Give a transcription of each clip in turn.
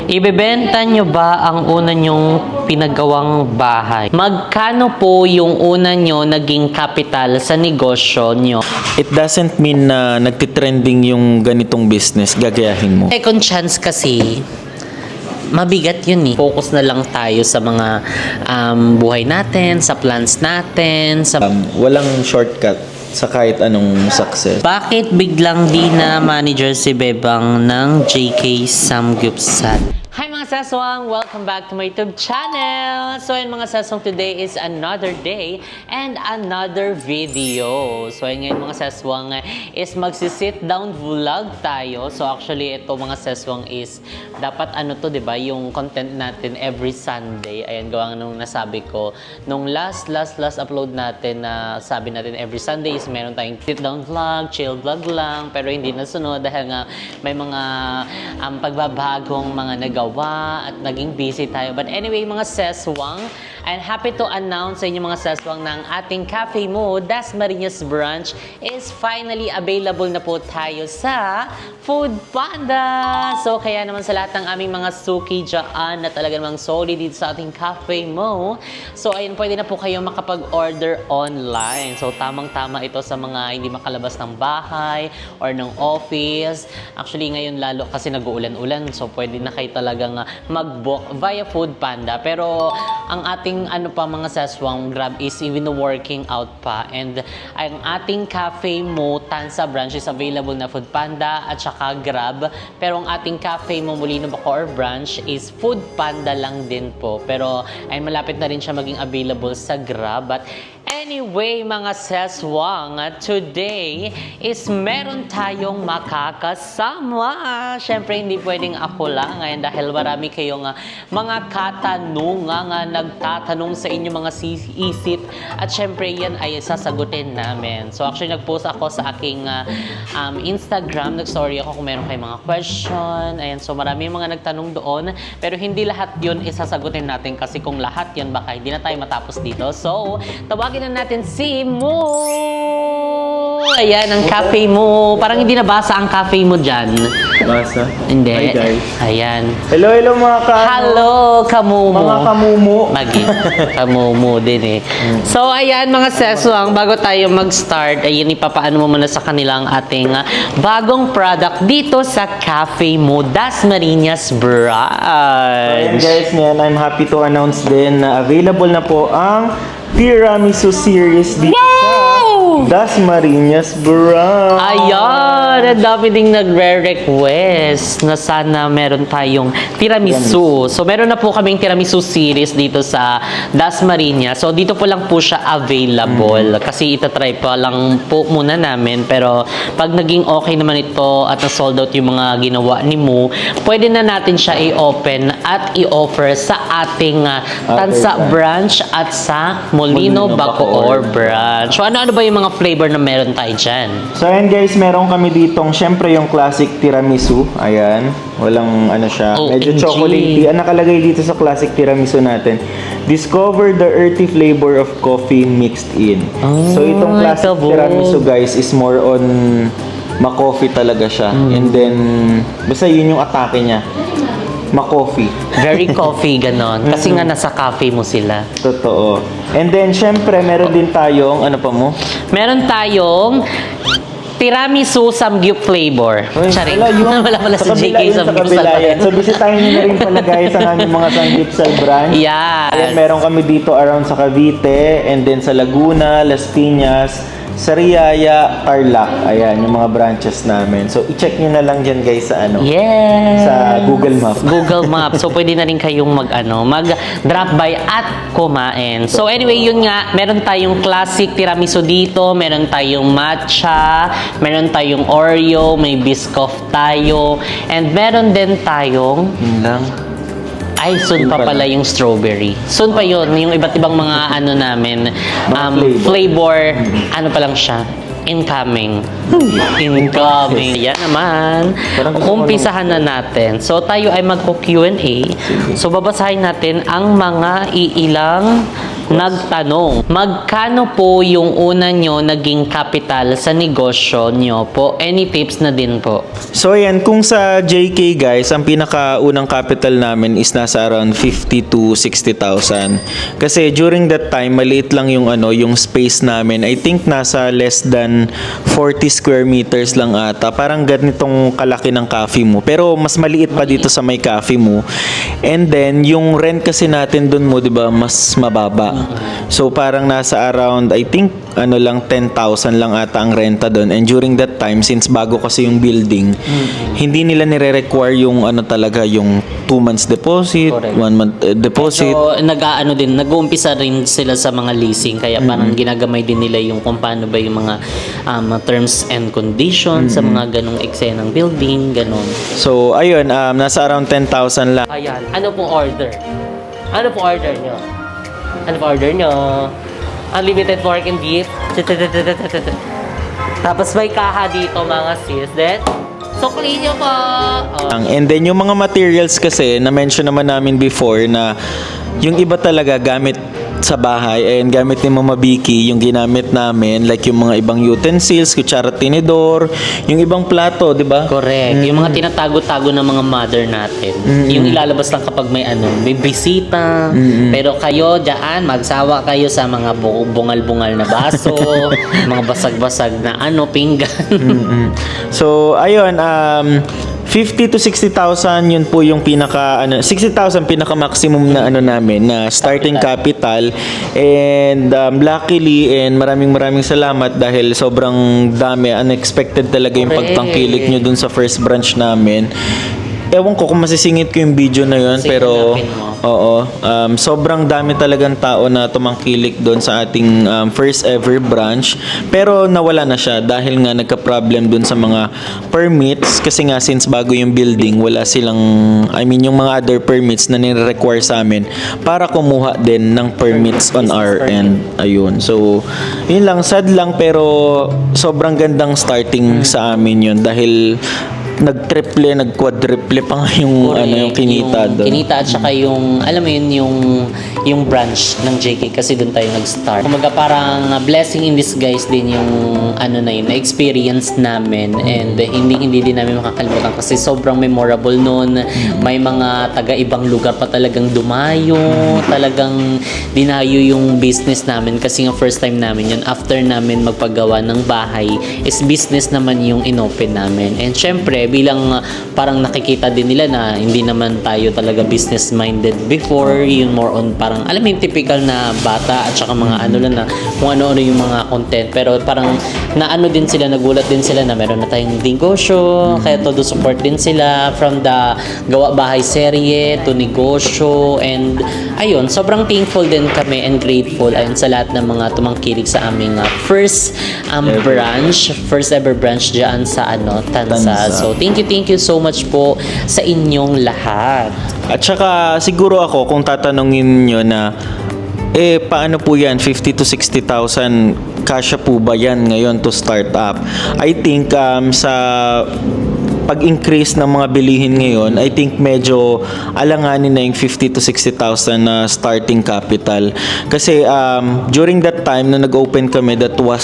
Ibebenta nyo ba ang una nyong pinagawang bahay? Magkano po yung una nyo naging capital sa negosyo nyo? It doesn't mean na nagtitrending yung ganitong business, gagayahin mo. Second chance kasi, mabigat yun eh. Focus na lang tayo sa mga buhay natin, sa plans natin, sa... Walang shortcut sa kahit anong success. Bakit biglang di na manager si Bebang ng JK Samgyupsal? Hi mga saswang! Welcome back to my YouTube channel! So ayun mga saswang, today is another day and another video. So ayun ngayon mga saswang is magsi-sit down vlog tayo. So actually ito mga saswang is dapat ano to, diba? Yung content natin every Sunday. Ayan, gawa nung nasabi ko. Nung last upload natin na sabi natin every Sunday is meron tayong sit down vlog, chill vlog lang. Pero hindi nasunod dahil nga may mga pagbabagong mga nagawa at naging busy tayo. But anyway, mga seswang, I'm happy to announce sa inyo mga seswang ng ating Cafe Mo, Dasmariñas branch is finally available na po tayo sa Food Panda. So, kaya naman sa lahat ng aming mga suki dyan na talaga namang solid dito sa ating Cafe Mo. So, ayun, pwede na po kayo makapag-order online. So, tamang-tama ito sa mga hindi makalabas ng bahay or ng office. Actually, ngayon lalo kasi nag-uulan-ulan. So, pwede na kayo talagang mag-book via Food Panda. Pero, ang ating ano pa mga saswang, Grab is even working out pa. And ang ating Cafe Mo Tansa branch is available na Food Panda at saka Grab. Pero ang ating Cafe Mo Molino Bacoor branch is Food Panda lang din po. Pero ay malapit na rin siya maging available sa Grab. But anyway mga seswang, today is meron tayong makakasama. Siyempre hindi pwedeng ako lang ngayon dahil marami kayong mga katanungan nagtatanong sa inyo mga isip at syempre yan ay sasagutin namin. So actually nag-post ako sa aking Instagram, nag-story ako kung meron kayong mga question. Ayan, so marami mga nagtanong doon pero hindi lahat yun isasagutin natin kasi kung lahat yun baka hindi na tayo matapos dito. So tawagin na natin si Mo. Ayan, ang cafe mo. Parang hindi nabasa ang cafe mo dyan. Basa? Hindi. Hi guys. Ayan. Hello mga Hello, kamumo. Mga kamumo. Magi. Kamumo din eh. So, ayan mga seswang, bago tayo mag-start, ayun, ipapaano mo muna sa kanila ang ating bagong product dito sa Cafe Mo Dasmariñas branch. Guys, ngayon I'm happy to announce din na available na po ang Tiramisu series dito sa Dasmariñas branch. Ayan, ang dami ding nagre-request na sana meron tayong tiramisu. So, meron na po kaming tiramisu series dito sa Dasmariñas. So, dito po lang po siya available. Kasi itatry pa lang po muna namin. Pero, pag naging okay naman ito at na-sold out yung mga ginawa ni Mo, pwede na natin siya i-open at i-offer sa ating Tansa branch at sa Molino Bacoor branch. So, ano-ano ba yung mga flavor na meron tayo dyan? So ayan guys, meron kami ditong syempre yung classic tiramisu. Ayan, walang ano siya, medyo OMG. chocolatey. Ang nakalagay dito sa classic tiramisu natin, discover the earthy flavor of coffee mixed in. So itong classic tiramisu guys is more on ma-coffee talaga siya. And then, basta yun yung atake niya. Ma-coffee. Very coffee, ganon. Kasi nga nasa cafe mo sila. Totoo. And then, syempre, meron din tayong, ano pa mo? Meron tayong tiramisu samgyup flavor. Charing. Wala pala si JK samgyup So, bisitahin nyo na rin pala guys ang aming mga samgyupsal branch. Yes. Ayan, meron kami dito around sa Cavite, and then sa Laguna, Las Piñas, Sariaya, Tarlac. Ayan, yung mga branches namin. So, i-check nyo na lang dyan guys sa ano. Yes. Sa Google Maps. Google Maps. So, pwede na rin kayong mag-drop by at kumain. So, anyway, yun nga. Meron tayong classic tiramisu dito. Meron tayong matcha. Meron tayong Oreo. May Biscoff tayo. And meron din tayong... Yun lang. Ay, soon pa pala yung strawberry. Soon pa yun, yung iba't ibang mga ano namin, flavor, ano pa lang siya, incoming. Incoming. Yan naman. Umpisahan na natin. So, tayo ay magpo-Q&A. So, babasahin natin ang mga iilang nagtanong, magkano po yung una nyo naging capital sa negosyo nyo po? Any tips na din po? So ayan, kung sa JK guys, ang pinakaunang capital namin is nasa around 50 to 60,000. Kasi during that time, maliit lang yung yung space namin. I think nasa less than 40 square meters lang ata. Parang ganitong kalaki ng cafe mo. Pero mas maliit pa dito sa may cafe mo. And then yung rent kasi natin dun mo, 'di ba, mas mababa. So parang nasa around, I think lang 10,000 lang ata ang renta doon. And during that time, since bago kasi yung building, hindi nila nire-require yung talaga yung 2 months deposit, Correct. 1 month deposit. So, nag-uumpisa rin sila sa mga leasing, kaya parang ginagamay din nila yung kung paano ba yung mga terms and conditions sa mga ganong eksenang building, ganon. So ayun, nasa around 10,000 lang. Ayan, ano pong order? Ano pong order nyo? Ano pong order nyo? Unlimited pork and beef. Tapos may kaha dito mga sis. Then, sukli nyo po. Oh. And then yung mga materials kasi, na-mention naman namin before na yung iba talaga gamit sa bahay, and gamit ni Mama Vicky yung ginamit namin, like yung mga ibang utensils, kutsara, tinidor, yung ibang plato, di ba? Correct. Yung mga tinatago-tago ng mga mother natin. Yung ilalabas lang kapag may bisita. Pero kayo dyan, magsawa kayo sa mga bungal-bungal na baso, mga basag-basag na pinggan. So, ayun, 50 to 60,000 yun po yung 60,000 pinaka maximum na namin na starting capital. And luckily, and maraming salamat dahil sobrang dami, unexpected talaga yung Correct. pagtangkilik nyo dun sa first branch namin. Ewan ko kung masisingit ko yung video na yun, Sige, pero hanapin mo. oo, sobrang dami talagang tao na tumangkilik doon sa ating first ever branch, pero nawala na siya dahil nga nagka-problem doon sa mga permits, kasi nga since bago yung building, wala silang, yung mga other permits na nire-require sa amin para kumuha din ng permits on our end. Ayun, so yun lang, sad lang, pero sobrang gandang starting sa amin yun dahil nag-triple, nag-quadruple pa nga yung yung kinita doon. Kinita at saka yung, alam mo yun, yung branch ng JK kasi doon tayo nag-start. Kumaga parang blessing in disguise din yung na-experience namin, and hindi din namin makakalimutan kasi sobrang memorable noon. May mga taga-ibang lugar pa talagang dumayo, talagang dinayo yung business namin kasi nga first time namin yun. After namin magpagawa ng bahay, is business naman yung inopen namin. And syempre, bilang parang nakikita din nila na hindi naman tayo talaga business minded before, yun more on parang alam mo yung typical na bata at saka mga lang na kung ano-ano yung mga content, pero parang din sila, nagulat din sila na meron na tayong negosyo, kaya todo support din sila from the gawa bahay serye to negosyo. And ayun, sobrang thankful din kami and grateful ayun sa lahat ng mga tumangkilik sa aming first first ever branch dyan sa Tansa. So thank you so much po sa inyong lahat. At saka siguro ako, kung tatanungin nyo na paano po yan, 50 to 60,000, kasya po ba yan ngayon to start up? I think sa pag-increase ng mga bilihin ngayon, I think medyo alanganin na yung 50 to 60,000 na starting capital. Kasi during that time na nag-open kami, that was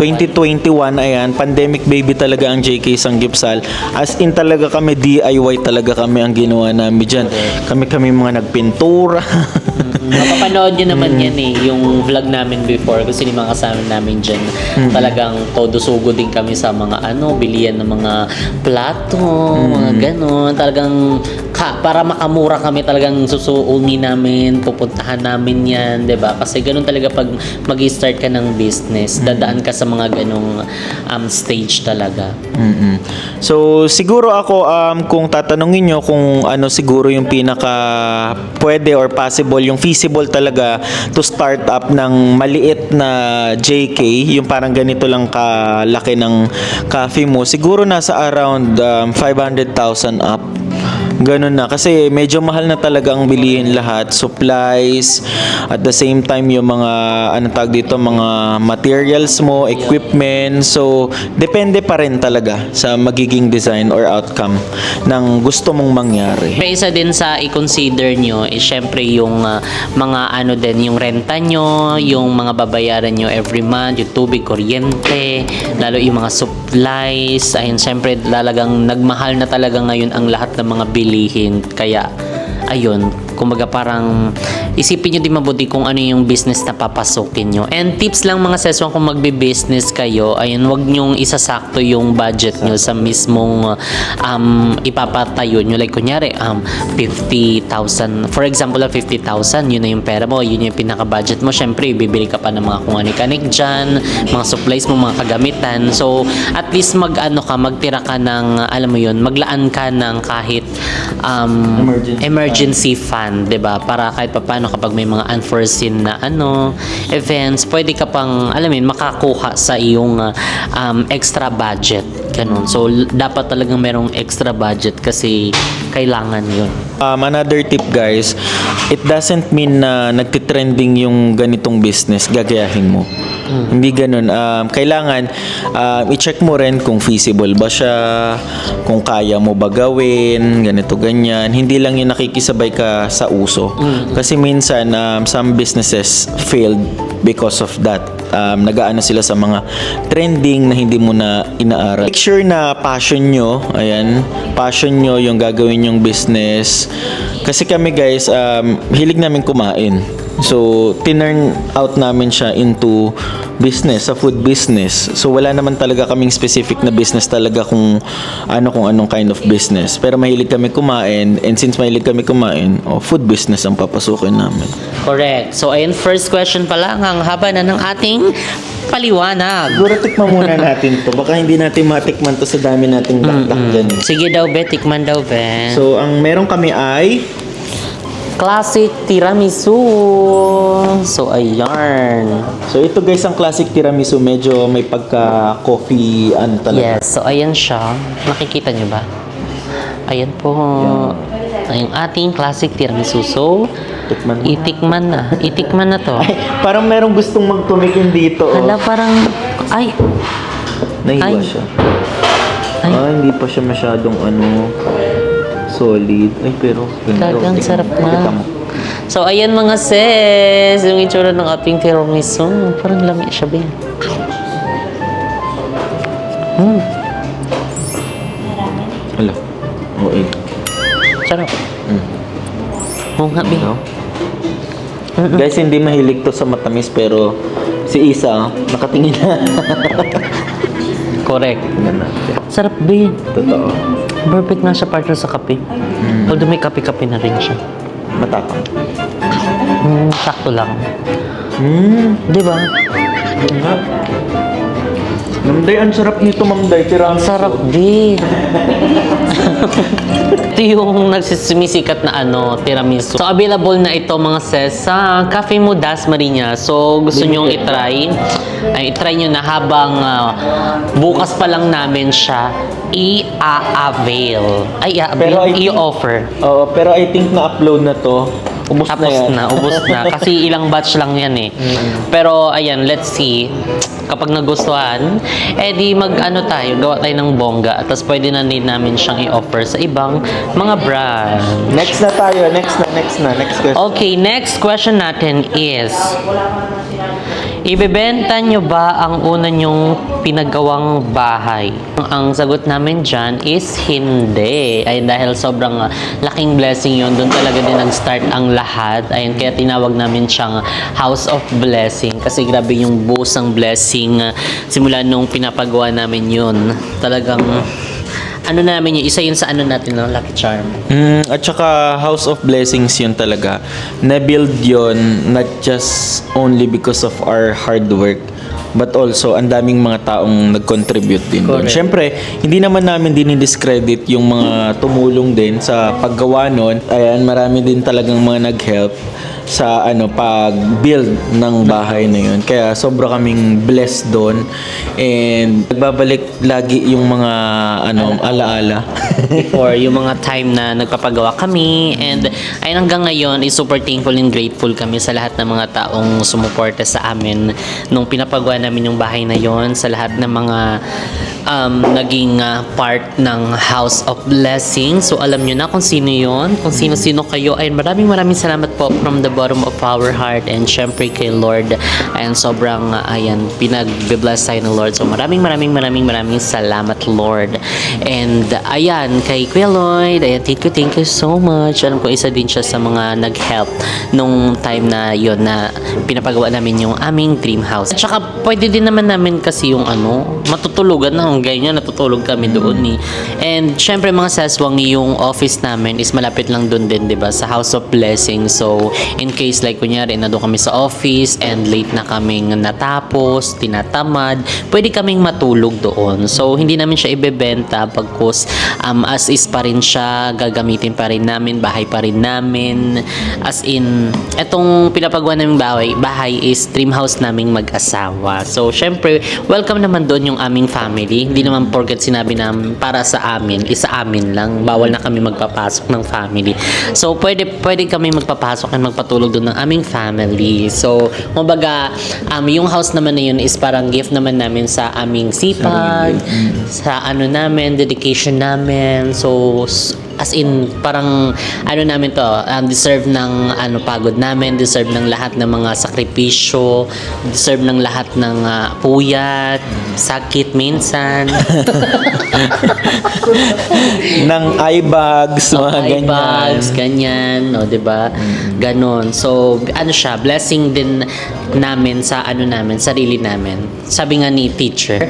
2021, ayan, pandemic baby talaga ang JK Sanggipsal. As in talaga kami, DIY talaga kami ang ginawa namin dyan. Kami mga nagpintura. Mapapanood nyo naman yan yung vlog namin before kasi yung mga kasama namin dyan. Talagang todo sugo din kami sa mga bilian ng mga plato, mga ganon. Talagang para makamura kami, talagang susuungin namin, pupuntahan namin yan, 'di ba? Kasi ganun talaga pag mag-start ka ng business, dadaan ka sa mga ganong stage talaga. So siguro ako, kung tatanungin nyo kung ano siguro yung pinaka pwede or possible, yung feasible talaga to start up ng maliit na JK, yung parang ganito lang kalaki ng cafe mo, siguro nasa around 500,000 up. Ganun na. Kasi medyo mahal na talaga ang bilihin lahat. Supplies, at the same time yung mga, tawag dito, mga materials mo, equipment. So, depende pa rin talaga sa magiging design or outcome ng gusto mong mangyari. Pero isa din sa i-consider nyo is syempre yung mga ano din, yung renta nyo, yung mga babayaran nyo every month, yung tubig, kuryente, lalo yung mga supplies. Ayun, syempre talagang nagmahal na talaga ngayon ang lahat ng mga bilihin. Kaya, ayun, kumbaga parang isipin nyo din mabuti kung ano yung business na papasukin nyo. And tips lang mga session kung magbe-business kayo, ayun, wag nyong isasakto yung budget nyo sa mismong ipapatayo nyo. Like kunyari, 50,000. For example, 50,000, yun na yung pera mo, yun yung pinaka-budget mo. Syempre, bibili ka pa ng mga kung anik-anik dyan, mga supplies mo, mga kagamitan. So, at least magtira ka ng, alam mo yun, maglaan ka ng kahit emergency fund, 'di ba? Para kahit papaano kapag may mga unforeseen na events, pwede ka pang makakuha sa iyong extra budget. Ganun. So dapat talagang merong extra budget kasi kailangan 'yun. Another tip guys, it doesn't mean na nagtitrending yung ganitong business, gagayahin mo. Hindi ganun. Kailangan i-check mo rin kung feasible ba siya, kung kaya mo ba gawin, ganito, ganyan. Hindi lang yung nakikisabay ka sa uso. Kasi minsan, some businesses failed because of that. Nag-aano sila sa mga trending na hindi mo na inaaral. Make sure na passion nyo yung gagawin yung business. Kasi kami guys, hilig namin kumain. So, tinurn out namin siya into business, sa food business. So, wala naman talaga kaming specific na business talaga kung anong kind of business. Pero mahilig kami kumain, and since mahilig kami kumain, food business ang papasukin namin. Correct. So, ayun, first question pa lang, ang haba na ng ating paliwanag. Siguro tikman muna natin to. Baka hindi natin matikman to sa dami nating lakdak dyan. Sige daw, be. Tikman daw, be. So, ang meron kami ay Classic tiramisu. So, ayan. So, ito guys, ang classic tiramisu. Medyo may pagka-coffee, talaga. Yes. So, ayan siya. Nakikita niyo ba? Ayan po. Ang ating classic tiramisu. So, itikman na to. Ay, parang merong gustong magtumikin dito. Hala, parang, ay. Nahiwa Ay. siya. Ay. Hindi pa siya masyadong solid. Ay, pero Talagang sarap na. Kita mo. So, ayan mga sis. Yung itsura ng ating tiramisu. Parang lami siya, Ben. Hala. Okay. Sarap. Oo nga, Ben. No? Guys, hindi mahilig to sa matamis, pero si Isa, nakatingin na. Correct. Tingnan natin. Sarap, Ben. Totoo. Perfect nga siya partner sa kape. Although may kape-kape na rin siya. Matapang. Sakto lang. Mm. Di ba? Mamday, ang sarap nito, Mamday. Tiramisu. Sarap din. Ito yung nagsisumisikat na tiramisu. So, available na ito mga sis sa Cafe Mo Das Marinas. So, gusto nyong i-try nyo na habang bukas pa lang namin siya i-avail. Pero I-offer. Oo, pero I think na-upload na to. Ubus na yan. Ubus na. Kasi ilang batch lang yan eh. Pero, ayan, let's see. Kapag nagustuhan, di tayo, gawa tayo ng bongga. At tapos pwede na din namin siyang i-offer sa ibang mga brand. Next na tayo. Next question. Okay, next question natin is, ibebenta nyo ba ang una nyong pinagawang bahay? Ang sagot namin dyan is hindi. Ay, dahil sobrang laking blessing yun. Doon talaga din nag-start ang lahat. Ayun, kaya tinawag namin siyang House of Blessing. Kasi grabe yung buhos ng blessing simula nung pinapagawa namin yun. Talagang namin yun, isa yun sa natin, no? Lucky Charm. At saka House of Blessings yun talaga. Na-build yun not just only because of our hard work, but also ang daming mga taong nag-contribute din doon. Correct. Siyempre, hindi naman namin dinidiscredit yung mga tumulong din sa paggawa nun. Ayan, marami din talagang mga nag-help sa pag-build ng bahay na yun. Kaya sobra kaming blessed doon. And nagbabalik lagi yung mga alaala. Before, yung mga time na nagpapagawa kami. And ayun, hanggang ngayon, is super thankful and grateful kami sa lahat ng mga taong sumuporta sa amin nung pinapagawa namin yung bahay na yon, sa lahat ng mga naging part ng House of Blessing. So alam nyo na kung sino yon, kung sino-sino kayo. Ayun, maraming salamat po from the bottom of our heart, and syempre kay Lord. Ayan, sobrang pinag-bless tayo ng Lord. So maraming salamat, Lord. And ayan, kay Kuya Lloyd, ayan, thank you so much. Alam ko isa din siya sa mga nag-help nung time na yon na pinapagawa namin yung aming dream house. At saka pwede din naman namin kasi yung matutulugan na ganyan, natutulog kami doon ni. And syempre mga saswang, yung office namin is malapit lang doon din, 'di ba, sa House of Blessing. So in case like kunyari nandun kami sa office and late na kaming natapos, tinatamad, pwede kaming matulog doon. So hindi namin siya ibebenta, pagkus as is pa rin siya, gagamitin pa rin namin, bahay pa rin namin. As in, etong pinapagawa naming bahay is dream house naming mag-asawa. So syempre, welcome naman doon yung aming family. Hindi naman porket sinabi na para sa amin, isa amin lang. Bawal na kami magpapasok ng family. So pwede kami magpapasok and magpatulog doon ng aming family. So kumbaga, yung house naman na yun is parang gift naman namin sa aming sipag, sa namin, dedication namin. So as in, parang namin to, deserve ng pagod namin, deserve ng lahat ng mga sakripisyo, deserve ng lahat ng puyat, sakit minsan. ng eye bags, mga Eye bags, ganyan, no, 'di ba? Ganon. So, siya, blessing din namin sa namin, sarili namin. Sabi nga ni teacher,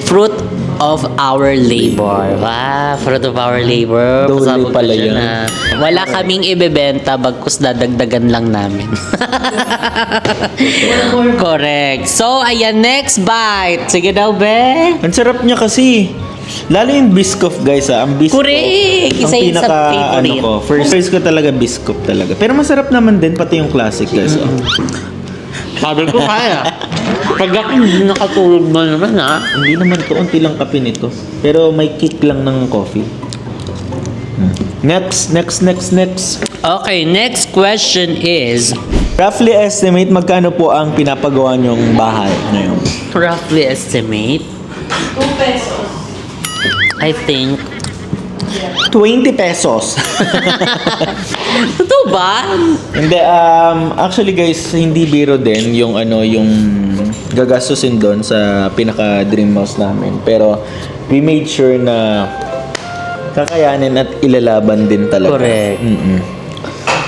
fruit of our labor. Wow, fruit of our labor. Dole Pasabog pala siya yun. na. Wala kaming ibebenta, bagkus dadagdagan lang namin. Correct. So, ayan, next bite. Sige daw, be. Ang sarap niya kasi. Lalo yung Biscoff, guys, Ang Biscoff. Correct! Ang Isa yun sa favorite. First choice ko talaga Biscoff talaga. Pero masarap naman din, pati yung classic, guys. Sabi ko kaya. Pag ako nakatulog mo naman, Hindi naman to, unti lang kape nito. Pero may kick lang ng coffee. Next. Okay, next question is, Roughly estimate magkano po ang pinapagawa niyong bahay ngayon? roughly estimate, 2 pesos. I think, 20 pesos. totoo ba? Hindi, actually guys, hindi biro din yung yung gagastusin doon sa pinaka dream house namin. Pero we made sure na kakayanin at ilalaban din talaga. Correct.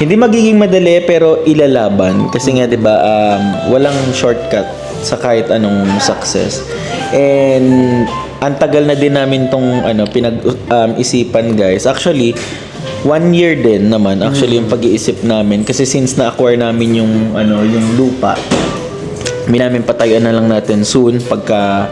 Hindi magiging madali pero ilalaban kasi nga 'di ba walang shortcut sa kahit anong success. And ang tagal na din namin tong pinag-isipan, guys. Actually, 1 year din naman actually yung pag-iisip namin kasi since na-acquire namin yung yung lupa, namin patayuan na lang natin soon pagka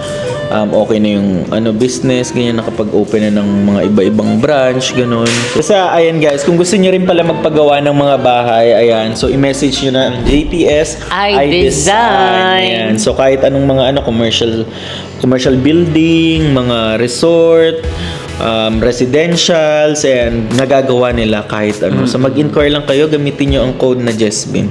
okay na yung business, ganyan, nakapag-open na ng mga iba-ibang branch, ganun. Kasi ayan guys, kung gusto niyo rin pala magpagawa ng mga bahay, ayan, so i-message niyo na ang JPS iDesign. Ayan, so kahit anong mga commercial building, mga resort, residentials, and nagagawa nila kahit ano. So mag-inquire lang kayo, gamitin nyo ang code na Jesbin.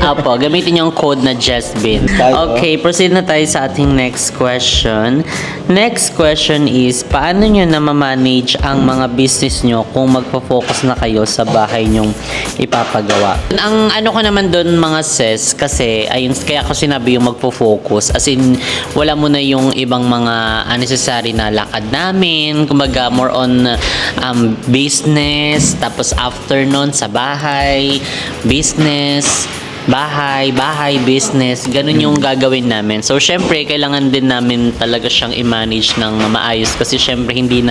Apo, gamitin yung code na Jesbin. Okay, proceed na tayo sa ating next question. Next question is, paano nyo na ma-manage ang mga business nyo kung magpo-focus na kayo sa bahay nyong ipapagawa? Ang ko naman doon mga sis, kasi ayun, kaya ko sinabi yung magpo-focus, as in, wala mo na yung ibang mga unnecessary na lakad namin, kumbaga more on business, tapos after nun sa bahay, business, bahay, business, ganun yung gagawin namin. So, syempre, kailangan din namin talaga siyang i-manage ng maayos kasi syempre hindi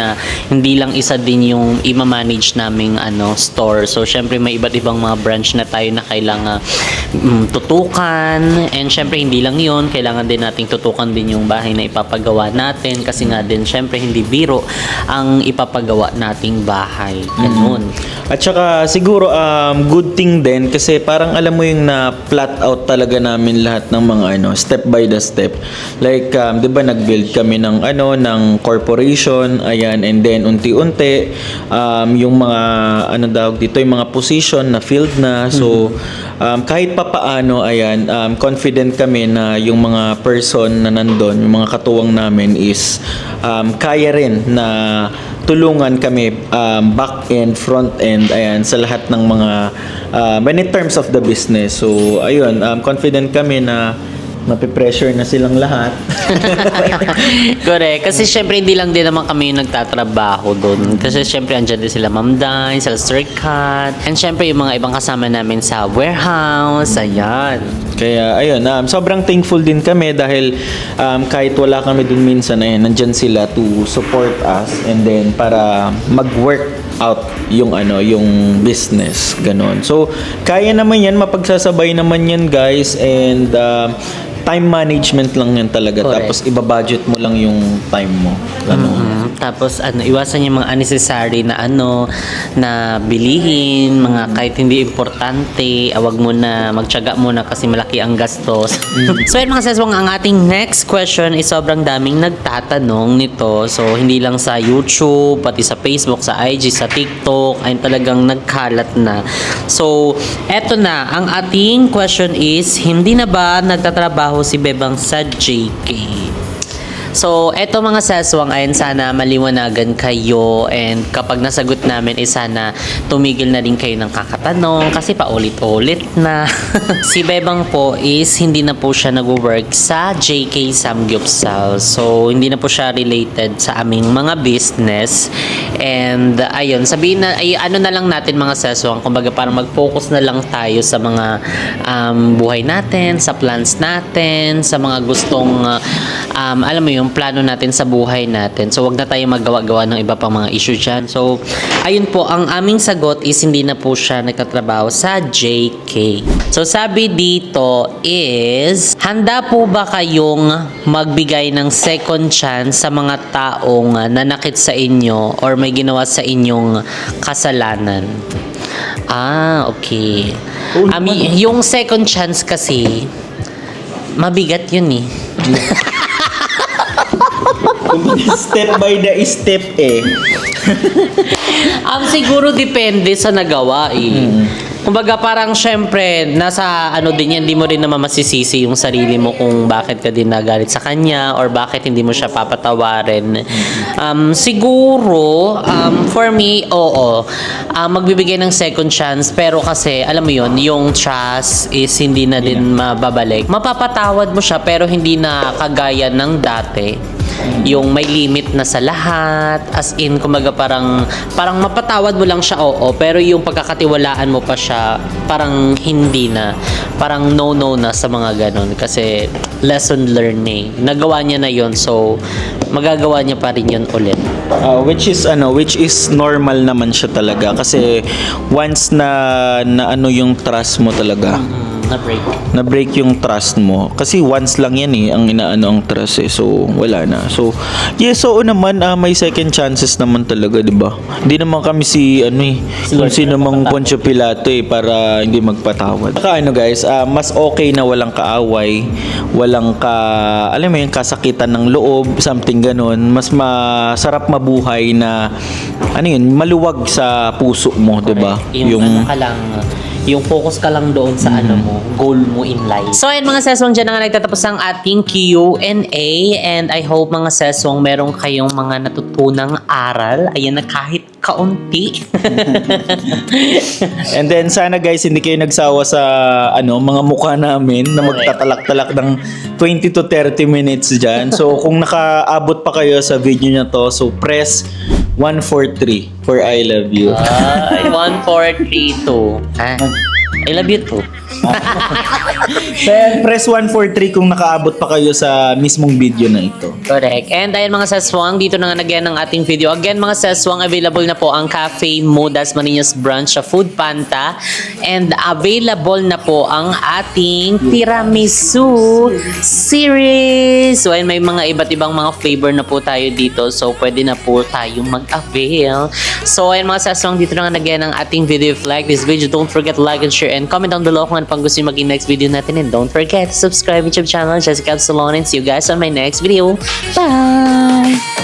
lang isa din yung i-manage naming store. So, syempre, may iba't ibang mga branch na tayo na kailangan tutukan. And syempre, hindi lang yun. Kailangan din nating tutukan din yung bahay na ipapagawa natin kasi nga din, syempre, hindi biro ang ipapagawa nating bahay. Ganun. At saka siguro good thing din kasi parang alam mo yung na plot out talaga namin lahat ng mga step by the step. Like 'di ba nag-build kami ng ng corporation, ayan, and then unti-unti yung mga dito yung mga position na filled na. So kahit papaano ayan, confident kami na yung mga person na nandun, yung mga katuwang namin is kaya rin na tulungan kami back end, front end, ayan, sa lahat ng mga in terms of the business. So ayun, confident kami na mapipressure na silang lahat. Correct. Kasi syempre hindi lang din naman kami yung nagtatrabaho doon. Kasi syempre andyan din sila Ma'am Dine, sila Sir Kat, and syempre yung mga ibang kasama namin sa warehouse. Ayan. Kaya ayun, sobrang thankful din kami dahil kahit wala kami dun minsan, nandyan sila to support us and then para mag-work out yung yung business, ganon. So kaya naman yan, mapagsasabay naman yan guys, and time management lang yan talaga. Correct. Tapos ibabudget mo lang yung time mo, ganon. Tapos iwasan yung mga unnecessary na na bilihin, mga kahit hindi importante, wag mo na magtiyaga muna kasi malaki ang gastos. So yun mga saswang, ang ating next question is sobrang daming nagtatanong nito. So hindi lang sa YouTube, pati sa Facebook, sa IG, sa TikTok, ay talagang nagkalat na. So eto na, ang ating question is, hindi na ba nagtatrabaho si Bebang sa JK? So, eto mga saswang, ayun, sana maliwanagan kayo, and kapag nasagot namin, sana tumigil na rin kayo ng kakatanong kasi paulit-ulit na. Si Bebang po is hindi na po siya nag-work sa JK Samgyupsal. So, hindi na po siya related sa aming mga business. And, ayun, sabihin na, na lang natin mga saswang, kumbaga parang mag-focus na lang tayo sa mga buhay natin, sa plans natin, sa mga gustong, alam mo yung plano natin sa buhay natin. So, wag na tayo maggawa-gawa ng iba pang mga issue dyan. So, ayun po, ang aming sagot is hindi na po siya nagtatrabaho sa JK. So, sabi dito is, handa po ba kayong magbigay ng second chance sa mga taong nanakit sa inyo or may ginawa sa inyong kasalanan? Okay. Yung second chance kasi, mabigat yun eh. Step by the step Siguro depende sa nagawa eh. Kumbaga parang syempre nasa din yan, hindi mo rin naman masisisi yung sarili mo kung bakit ka din nagalit sa kanya or bakit hindi mo siya papatawarin. Siguro for me, magbibigay ng second chance, pero kasi alam mo yon, yung trust is hindi na din mababalik. Mapapatawad mo siya pero hindi na kagaya ng dati. Yung may limit na sa lahat, as in kumbaga parang mapatawad mo lang siya, pero yung pagkakatiwalaan mo pa siya parang hindi na, parang no na sa mga ganon kasi lesson learning, nagawa niya na yon, so magagawa niya pa rin yun ulit. Which is normal naman siya talaga kasi once na yung trust mo talaga, na-break yung trust mo. Kasi once lang yan ang ang trust So, wala na. So, yes, naman, may second chances naman talaga, di ba? Hindi naman kami kung sino mang Poncio Pilato para hindi magpatawad. Saka guys, mas okay na walang kaaway, walang alam mo yung kasakitan ng loob, something ganun. Mas masarap mabuhay na, maluwag sa puso mo, di ba? Yung focus ka lang doon sa goal mo in life. So, ayun mga seswang, dyan na nga nagtatapos ang ating Q&A, and I hope mga seswang meron kayong mga natutunang aral. Ayan na kahit kaunti. And then sana guys, hindi kayo nagsawa sa mga mukha namin na magtatalak-talak ng 20 to 30 minutes dyan. So, kung nakaabot pa kayo sa video na to, so press 143 for I love you. 1, 4, 3, 2. I love you too. Then, press 143 kung nakaabot pa kayo sa mismong video na ito. Correct. And ayun mga saswang, dito na nga again ang ating video. Again mga saswang, available na po ang Cafe Modas Maninos branch sa Food Panta. And available na po ang ating tiramisu series. So ayun, may mga iba't ibang mga flavor na po tayo dito. So pwede na po tayong mag-avail. So ayun mga saswang, dito na nga again ang ating video. If you like this video, don't forget to like and share and comment down below kung ano pang gusto nyo maging next video natin. And don't forget to subscribe to YouTube channel Jessica Absalon, and see you guys on my next video. Bye!